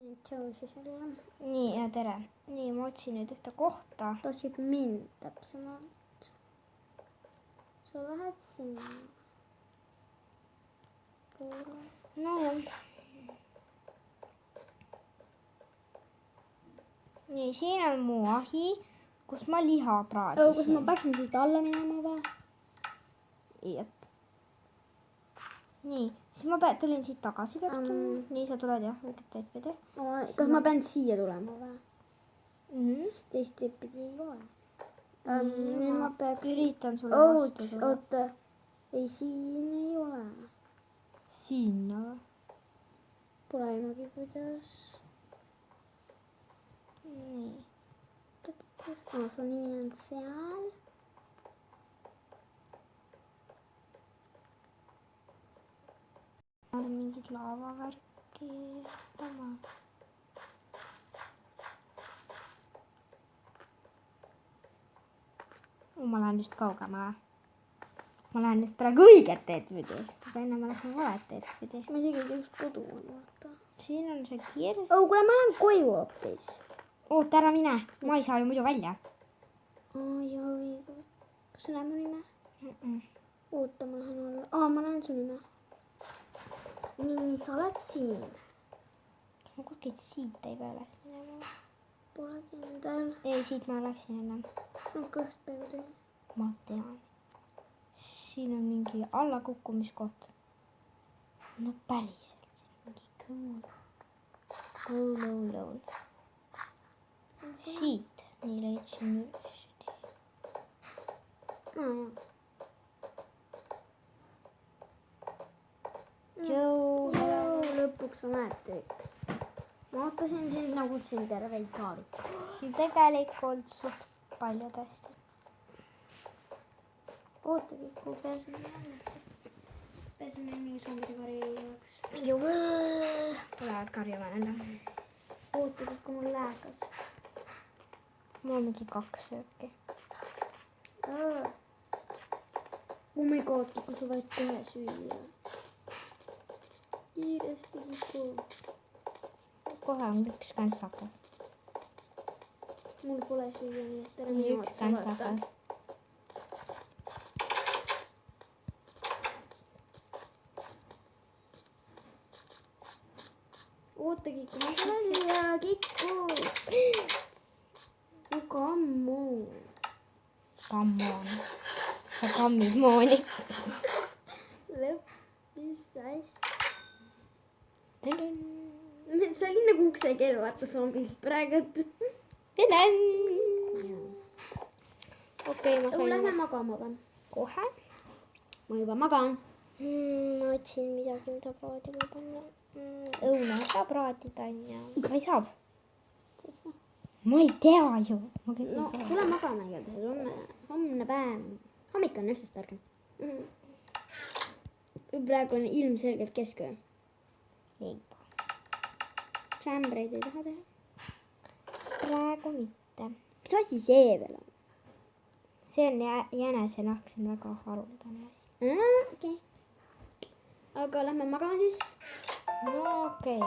Nii, ja tere. Nii, ma otsin nüüd ühte kohta. Ta otsib mind täpsemalt. Sa lähed sinna. No jah. Nii, siin on mu ahi, kus ma liha praadisin. Kas ma peaksin siit alla minema või? Jep. Nii, siis ma tulin siit tagasi peaks tulema. Nii, sa tuled jah, õiget teed pidi. Kas ma pean siia tulema või? Sest teist tüüpidi ei ole. Nüüd ma peaks... Üritan sulle vastu tulla. Oota. Ei, siin ei ole. Sinna või? Pole aimugi kuidas. Nii. Su nimi on seal. On mingid laavavärki. Ma lähen just kaugemale. Ma lähen just praegu õiget teed pidi. Enne ma lähen valet teed pidi. Ma isegi just kodu on, vaata. Siin on see kiires. Kuule, ma lähen koju hoopis. Oota, ära mine. Ma ei saa ju muidu välja. Oi. Kas sa näed mu nime? Oota, ma lähen alla. Ma näen su nime. Nii, sa oled siin. Kas ma kuskilt siit ei pea üles minema? Pole kindel. Ei, siit ma läksin ennem. Kõht peale tee. Ma tean. Siin on mingi allakukkumiskoht. No päriselt. Siin on mingi cool. Siit. Nii leidsin üles. Lõpuks on näiteks. Ma ootasin sind nagu siin terveid kaarit. Tegelikult suht palju tõesti. Ootagi, kui pääseme jälle. Pääseme mingi zombikari jaoks. Mingi tulevad karjuma nende. Ootagi, kui mul lähekas. Mul on mingi 2 sööki. Oh my god, kui sa võid kohe süüa. Kiiresti kipu. Kohe on üks kantsakas. Mul pole süüa, nii et tere minu otsa vaata. Ootagi, kui ma välja kikku. Kammu. Kammoon. Sa kammid mooni. Lõppis hästi. See oli nagu uksekell, vaata zombilt praegu. Okei, ma sain. Lähme magama või? Kohe? Ma juba magan. Ma otsin midagi, mida praadima panna. Õuna ka praadida on ja... Ei saab. Ma ei tea ju. No, tule magama igatahes. Homne päev. Hommik on üksteist targem. Praegu on ilmselgelt kesköö. Ei. Sämbreid ei taha teha? Praegu mitte. Mis asi see veel on? See on jänesenahk, see on väga haruldane asi. Okei. Aga lähme magama siis. No okei.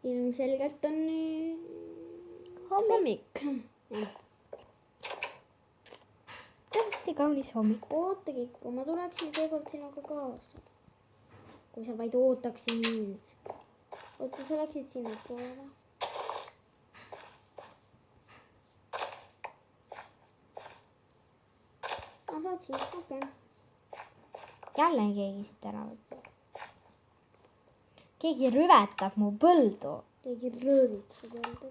Ilmselgelt on hommik. Tõesti kaunis hommik. Ootagi, kui ma tuleksin seekord sinuga kaasa. Kui sa vaid ootaksin mind. Oota, sa läksid sinna poole. Saatsin, okei. Jälle keegi siit ära võtta. Keegi rüvetab mu põldu. Keegi rõõdib su põldu.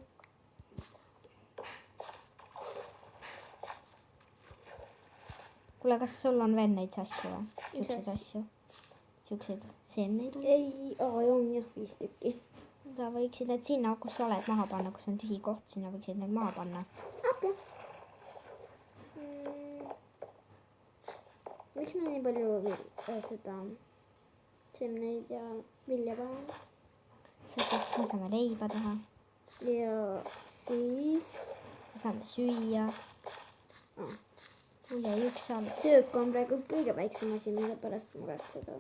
Kuule, kas sul on veel neid asju või? Siukseid asju? Siukseid seeneid oli? Ei, on jah 5 tükki. Sa võiksid need sinna, kus sa oled maha panna, kus on tühi koht, sinna võiksid need maha panna. Okei. Miks me nii palju seda seemneid ja vilja paneme? Sest et siis saame leiba teha. Ja siis... Saame süüa. Mul jäi üks all. Söök on praegu kõige väiksem asi, mille pärast muretseda.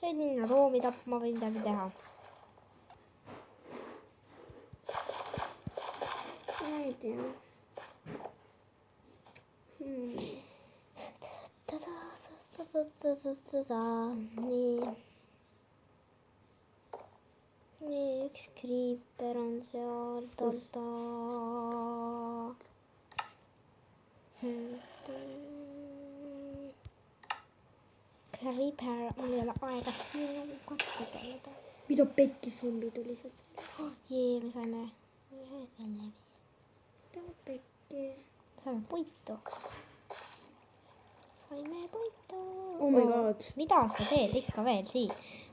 sa võid minna loomi tapma või midagi teha. Ma ei tea. Nii, üks kriiper on seal. Kriiper, mul ei ole aega siin katki tegeleda. Mida pekki zombi tuli sealt? Jee, me saime ühe selle. Mida pekki? Saime puitu. Saime puitu. Oh my god. Mida sa teed ikka veel siin?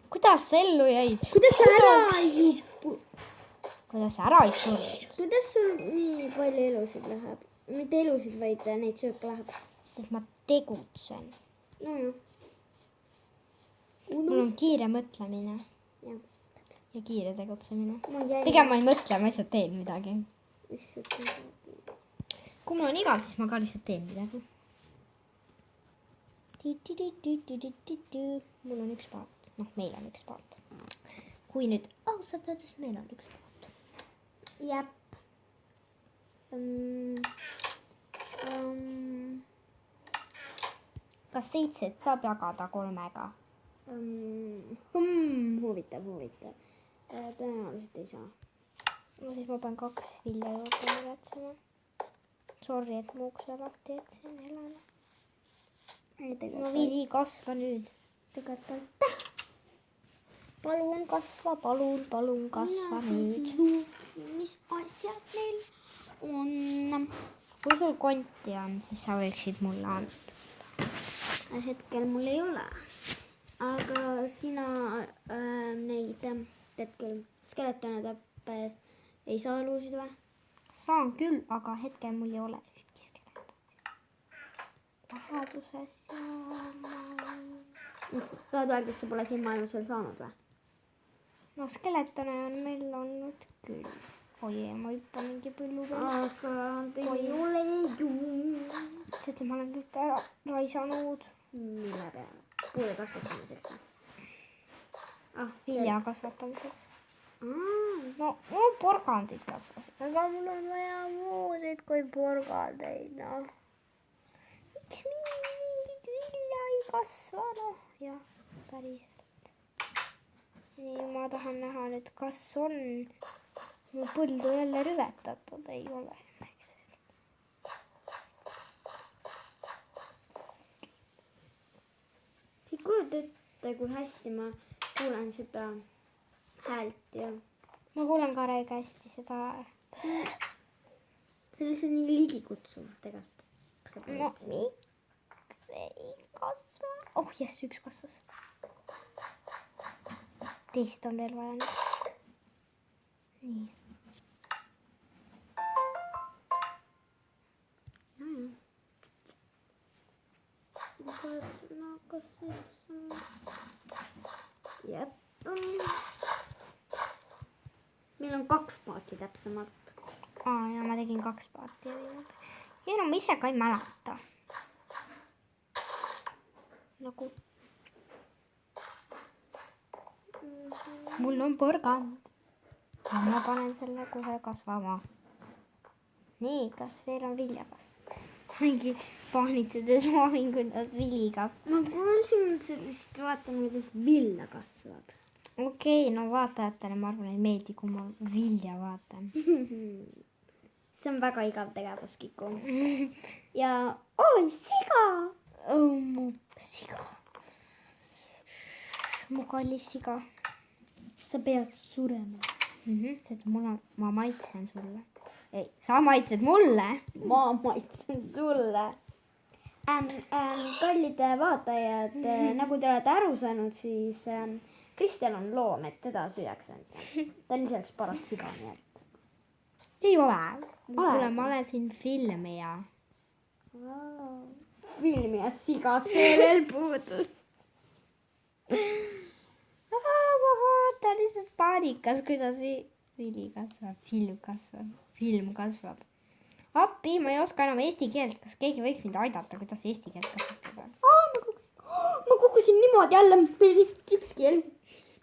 Kuidas sa ellu jäid? Kuidas sa ära ei jupu? Kuidas sa ära ei surnud? Kuidas sul nii palju elusid läheb? Mitte elusid, vaid neid sööke läheb. Sest ma tegutsen. Nojah. Mul on kiire mõtlemine. Jah. Ja kiire tegutsemine. Ma jäin. Pigem ma ei mõtle, ma lihtsalt teen midagi. Lihtsalt midagi. Kui mul on igav, siis ma ka lihtsalt teen midagi. Mul on üks paat. Noh, meil on üks paat. Kui nüüd ausalt öeldes, meil on üks paat. Jep. Kas 7 saab jagada 3-ga? Huvitav. Tõenäoliselt ei saa. No siis ma pean 2 vilja juurde muretsema. Sorry, et mu ukse lahti jätsin Helena. No vili, kasva nüüd. Tegelikult. Palun kasva nüüd. Mis asjad meil on? Kui sul konti on, siis sa võiksid mulle anda seda. Hetkel mul ei ole. Aga sina neid teed küll skeletone tappes ei saa elusid või? Saan küll, aga hetkel mul ei ole ühtki skeleton. Läheduses ja... Mis tahad öelda, et sa pole siin maailmas veel saanud või? No skeletone on meil olnud küll. Oi, ma hüppan mingi põllu peal. Aga teil ei ole ju. Sest ma olen kõik ära raisanud. Mille peale? Puude kasvatamiseks või? Vilja kasvatamiseks. No porgandid kasvasid, aga mul on vaja muud kui porgandeid, noh. Miks mingit vilja ei kasva, noh. Jah, päriselt. Nii, ma tahan näha nüüd, kas on mu põldu jälle rüvetatud, ei ole. Ei kujuta ette, kui hästi ma kuulen seda häält ja... Ma kuulen ka räige hästi seda. See on lihtsalt nii ligikutsuv tegelikult. No, miks ei kasva? Oh, jess, üks kasvas. Teist on veel vaja nüüd. Nii. Jep. Meil on 2 paati täpsemalt. Ja ma tegin 2 paati. Ja no ma ise ka ei mäleta. Nagu. Mul on porgand. Ja ma panen selle kohe kasvama. Nii, kas veel on vilja kasvama? Mingi paanitsedes vahin, kuidas vili kasvab. Ma kuulsin, et sa lihtsalt vaatama, kuidas vilja kasvab. Okei, no vaatajatele ma arvan, ei meeldi, kui ma vilja vaatan. See on väga igav tegevus, Kiku. Ja, oi, siga! Mu siga. Mu kallis siga. Sa pead surema. Sest ma maitsen sulle. Ei, sa maitsed mulle. Ma maitsen sulle. Kallid vaatajad, nagu te olete aru saanud, siis Kristel on loom, et teda süüakse. Ta on ise üks paras siga, nii et... Ei ole. Kuule, ma olen siin filmija. Filmija siga, see veel puudus. Ma vaatan lihtsalt paanikas, kuidas vili kasvab, film kasvab. Appi, ma ei oska enam eesti keelt. Kas keegi võiks mind aidata, kuidas eesti keelt kasvatada? Ma kuulsin. ma kukkusin niimoodi alla, mul ei olnud ükski elu.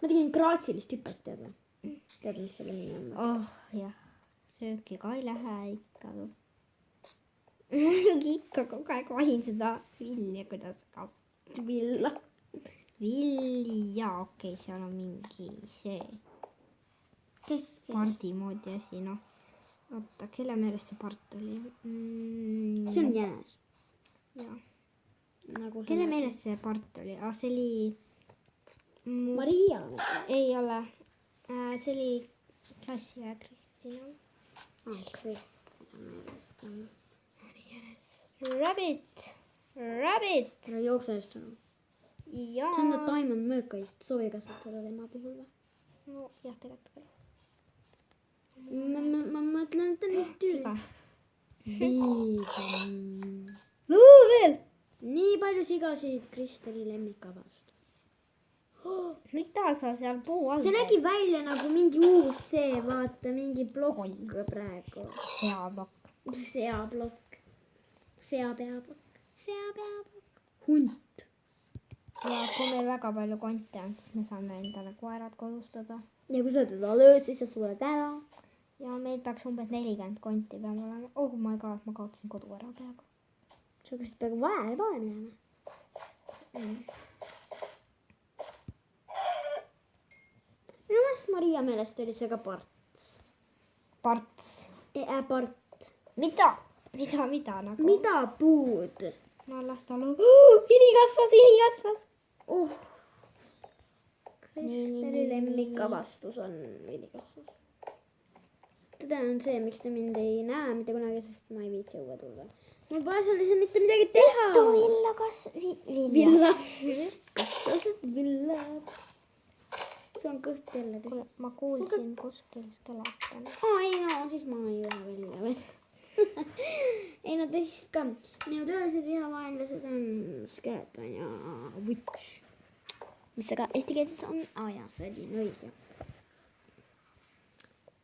Ma tegin graatsilist hüpet, tead, mis selle nimi on? Oh, jah. Sööki ka ei lähe ikka. Ikka kogu aeg vahin seda vilja, kuidas kasvab. Villa. Vilja, okei, seal on mingi see Kes see? pardi moodi asi, noh. Oota, kelle meelest see part oli? See on jänes. Jah. Nagu Kelle meelest see part oli? See oli... Maria. Ei ole. See oli Klassi ja Kristina. Kristina meelest on. Rabbit. Rabbit. Ära jookse eest sõnu. Jaa. See on ta Diamond möökaist soovi kasvatada tema puhul või? No jah, tegelikult küll. Ma mõtlen, et ta nüüd tüüga. Veel. Nii palju sigasid Kristeli lemmikavast. Mida sa seal puu all See nägi välja nagu mingi uus see, vaata, mingi plokk praegu. Seablokk. Seablokk. Seapeablokk. Seapeablokk. Hunt. Ja kui meil väga palju konte on, siis me saame endale koerad kodustada. Ja kui sa teda lööd, siis sa sured ära. Ja meil peaks umbes 40 konti peame olema. Oh my god, ma kaotasin kodu ära peaaegu. Sa hakkasid peaaegu vaeva minema. Minu meelest Maria meelest oli see ka parts. Parts. Part. Mida nagu? Mida puud? No las ta Hili kasvas. Oh. Kristeli lemmikavastus on vilikasvus. Teda on see, miks ta mind ei näe mitte kunagi, sest ma ei viitsi õue tulla. Mul pole seal lihtsalt mitte midagi teha. Mitu villa Villa. Kasvasid villa. See on kõht jälle tühi. Ma kuulsin kuskil skeleton. Ei no, siis ma ei jõua välja veel. Ei no tõsist ka. Minu tõelised vihavaenlased on skeleton ja witch. Mis aga eesti keeles on? Jaa, see oli õige.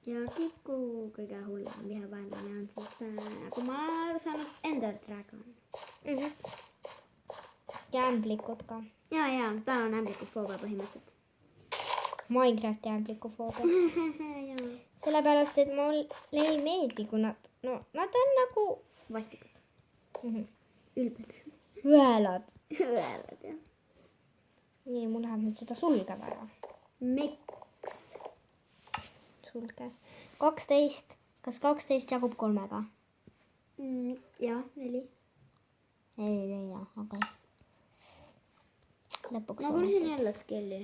Ja Kiku kõige hullem vihavaenlane on siis, nagu ma aru saanud, Ender Dragon. Ja ämblikud ka. Ja, ta on ämblikufooga põhimõtteliselt. Minecrafti ämblikufoobia. Sellepärast, et mulle ei meeldi, kui nad on nagu Vastikud. Ülbed. Võelad. Võelad, jah. Nii, mul läheb nüüd seda sulge vaja. Miks? Sulges. 12. Kas 12 jagub 3-ga? Jah, 4. Ei, jah, okei. Lõpuks Ma kursin jälle skelli.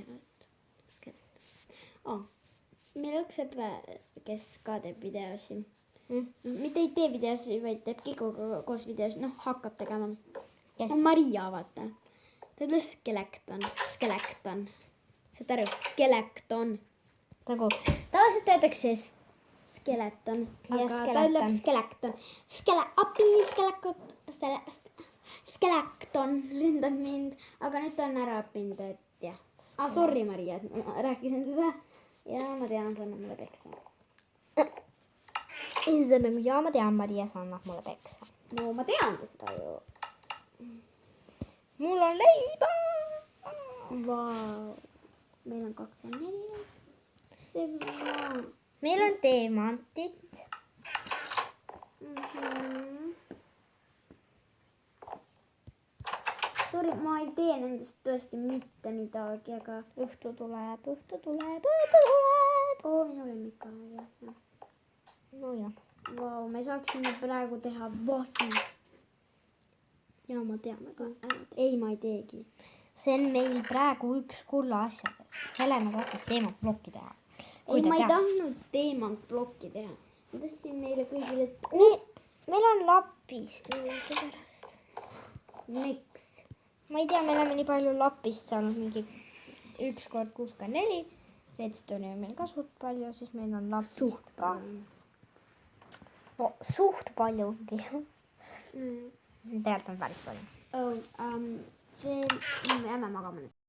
Meil õkseb, kes ka teeb videosi. Mitte ei tee videosi, vaid teeb Kikuga koos videosi. Hakkab tegema. On Maria, vaata. Ta ütle skelekton. Saad aru? Skelekton. Tavaliselt öeldakse skeleton. Ja Aga ta ütleb skelekton. Skelekton ründab mind. Aga nüüd ta on ära õppinud, et jah. Sorry, Maria, et ma rääkisin seda. Ja ma tean, sa annab mulle peksa. Ja ma tean, Maria, sa annab mulle peksa. No ma teangi seda ju. Mul on leiba! Vau. Meil on 24. See on... Meil on teemantid. Sorry, ma ei tee nendest tõesti mitte midagi, aga... Õhtu tuleb. Minu lemmik ka, jah. No jah. Vau, me saaksime praegu teha vahi. Ja ma tean, aga ei, ma ei teegi. See on meil praegu üks kulla asjadest. Helena tahtis teemant blokki teha. Ei, ma ei tahtnud teemant blokki teha. Ma tahtsin meile kõigile... Meil on lapist mingi pärast. Miks? Ma ei tea, me oleme nii palju lapist saanud mingi 1 kord 64. Redstone'i on meil ka suht palju, siis meil on lapist ka. Suht palju. Tegelikult on päris palju. Me jääme magama nüüd.